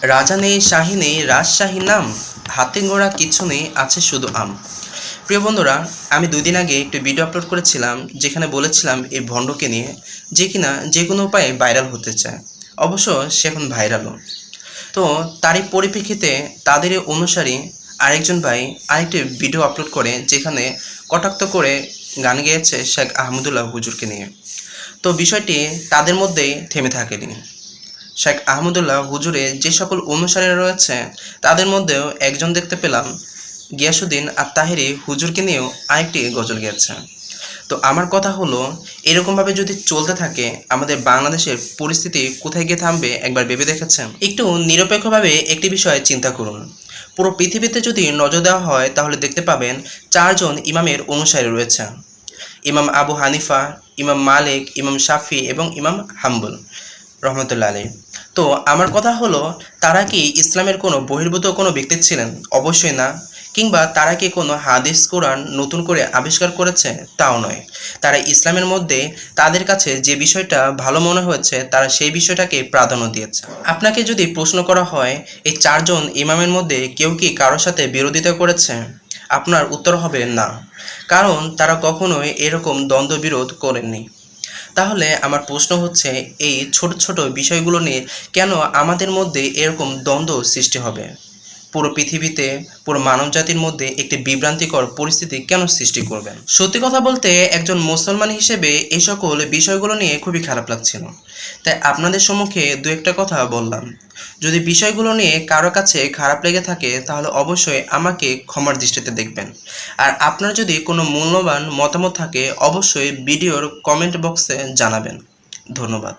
রাজা নেই শাহী নেই রাজশাহী নাম, হাতে গোড়া কিছু নেই আছে শুধু আম। প্রিয় বন্ধুরা, আমি 2 দিন আগে একটি ভিডিও আপলোড করেছিলাম যেখানে বলেছিলাম এই ভণ্ডকে নিয়ে, যে কিনা যে কোনো উপায়ে ভাইরাল হতে চায়। অবশ্য সে এখন ভাইরালও। তো তারই পরিপ্রেক্ষিতে তাদেরই অনুসারী আরেকজন ভাই আরেকটি ভিডিও আপলোড করে যেখানে কটাক্ত করে গান গেয়েছে শেখ আহমদুল্লাহ হুজুরকে নিয়ে। তো বিষয়টি তাদের মধ্যেই থেমে থাকেনি। শেখ আহমদুল্লাহ হুজুরের যে সকল অনুসারীরা রয়েছে তাদের মধ্যেও একজন দেখতে পেলাম গিয়াসুদ্দিন আর তাহেরি হুজুরকে নিয়েও আরেকটি গজল গেয়েছে। তো আমার কথা হলো, এরকমভাবে যদি চলতে থাকে আমাদের বাংলাদেশের পরিস্থিতি কোথায় গিয়ে থামবে একবার ভেবে দেখেছেন? একটু নিরপেক্ষভাবে একটি বিষয়ে চিন্তা করুন। পুরো পৃথিবীতে যদি নজর দেওয়া হয় তাহলে দেখতে পাবেন 4 জন ইমামের অনুসারী রয়েছে। ইমাম আবু হানিফা, ইমাম মালিক, ইমাম শাফি এবং ইমাম হাম্বল রহমতুল্লাহ আলী। তো আমার কথা হলো, তারা কি ইসলামের কোনো বহির্ভূত কোনো ব্যক্তি ছিলেন? অবশ্যই না। কিংবা তারা কি কোনো হাদিস কোরআন নতুন করে আবিষ্কার করেছে? তাও নয়। তারা ইসলামের মধ্যে তাদের কাছে যে বিষয়টা ভালো মনে হয়েছে তারা সেই বিষয়টাকে প্রাধান্য দিয়েছে। আপনাকে যদি প্রশ্ন করা হয় এই 4 জন ইমামের মধ্যে কেউ কি কারোর সাথে বিরোধিতা করেছে, আপনার উত্তর হবে না, কারণ তারা কখনোই এরকম দ্বন্দ্ববিরোধ করেননি। তাহলে আমার প্রশ্ন হচ্ছে, এই ছোট ছোট বিষয়গুলো নিয়ে কেন আমাদের মধ্যে এরকম দ্বন্দ্ব সৃষ্টি হবে? পুরো পৃথিবীতে পুরো মানবজাতির মধ্যে একটি বিভ্রান্তিকর পরিস্থিতি কেন সৃষ্টি করবেন? সত্যি কথা বলতে একজন মুসলমান হিসেবে এই সকল বিষয়গুলো নিয়ে খুবই খারাপ লাগছিল, তাই আপনাদের সম্মুখে 2-1টা কথা বললাম। যদি বিষয়গুলো নিয়ে কারো কাছে খারাপ লেগে থাকে তাহলে অবশ্যই আমাকে ক্ষমার দৃষ্টিতে দেখবেন। আর আপনার যদি কোনো মূল্যবান মতামত থাকে অবশ্যই ভিডিওর কমেন্ট বক্সে জানাবেন। ধন্যবাদ।